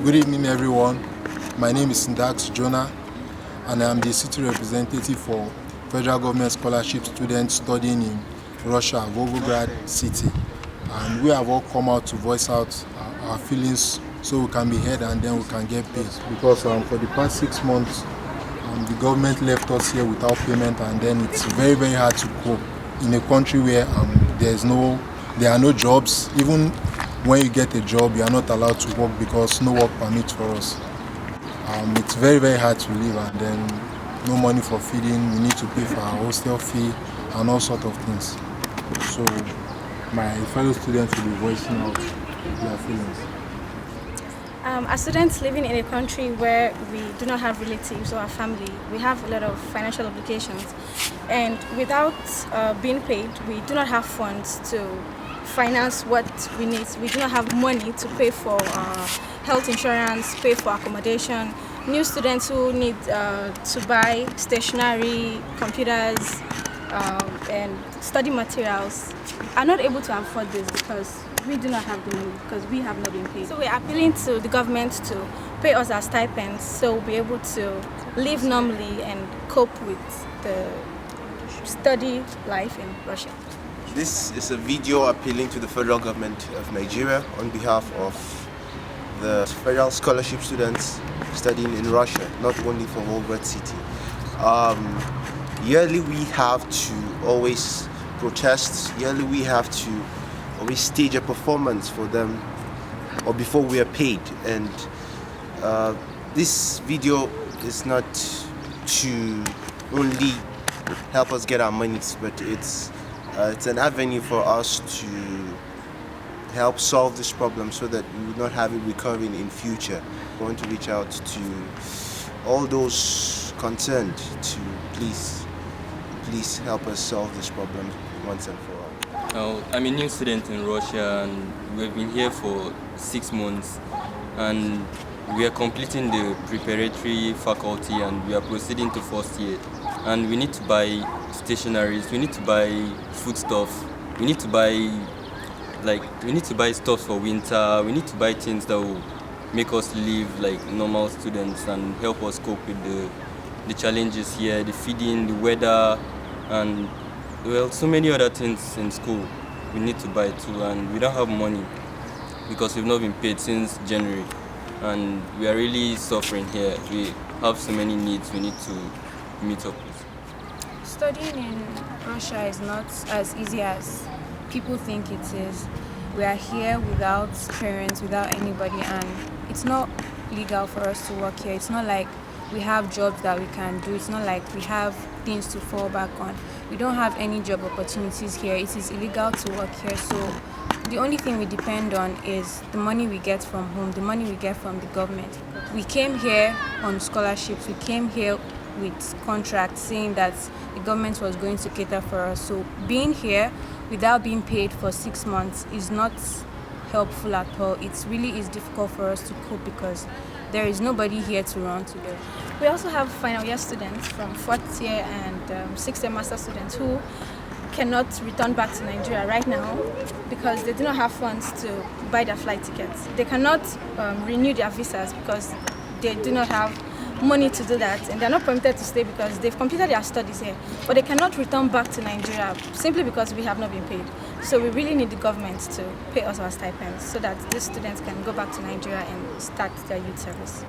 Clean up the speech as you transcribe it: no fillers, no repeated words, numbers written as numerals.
Good evening, everyone. My name is Ndax Jonah, and I am the city representative for federal government scholarship students studying in Russia, Volgograd city. And we have all come out to voice out our feelings so we can be heard and then we can get paid. Because for the past 6 months, the government left us here without payment, and then it's very, very hard to cope in a country where there are no jobs. Even when you get a job, you are not allowed to work because no work permit for us. It's very, very hard to live, and then no money for feeding. We need to pay for our hostel fee and all sort of things. So my fellow students will be voicing out their feelings. As students living in a country where we do not have relatives or a family, we have a lot of financial obligations, and without being paid, we do not have funds to finance what we need. We do not have money to pay for health insurance, pay for accommodation. New students who need to buy stationery, computers, and study materials are not able to afford this because we do not have the money, because we have not been paid. So we're appealing to the government to pay us our stipends so we'll be able to live normally and cope with the study life in Russia. This is a video appealing to the federal government of Nigeria on behalf of the federal scholarship students studying in Russia, not only from Volgograd city. Yearly we have to always protest, yearly we have to always stage a performance for them or before we are paid, and this video is not to only help us get our monies, but it's an avenue for us to help solve this problem so that we will not have it recurring in future. We want to reach out to all those concerned to please help us solve this problem once and for all. I'm a new student in Russia, and we've been here for 6 months, and we are completing the preparatory faculty and we are proceeding to first year, and we need to buy stationaries, we need to buy foodstuff, we need to buy stuff for winter, we need to buy things that will make us live like normal students and help us cope with the challenges here, the feeding, the weather, and so many other things in school we need to buy too, and we don't have money because we've not been paid since January, and we are really suffering here. We have so many needs we need to meet up with. Studying in Russia is not as easy as people think it is. We are here without parents, without anybody, and it's not legal for us to work here. It's not like we have jobs that we can do. It's not like we have things to fall back on. We don't have any job opportunities here. It is illegal to work here, so the only thing we depend on is the money we get from home, the money we get from the government. We came here on scholarships. We came here with contracts saying that the government was going to cater for us. So being here without being paid for 6 months is not helpful at all. It really is difficult for us to cope because there is nobody here to run to. We also have final year students from 4th year and 6th year master students who cannot return back to Nigeria right now because they do not have funds to buy their flight tickets. They cannot renew their visas because they do not have money to do that, and they're not permitted to stay because they've completed their studies here, but they cannot return back to Nigeria simply because we have not been paid. So we really need the government to pay us our stipends so that these students can go back to Nigeria and start their youth service.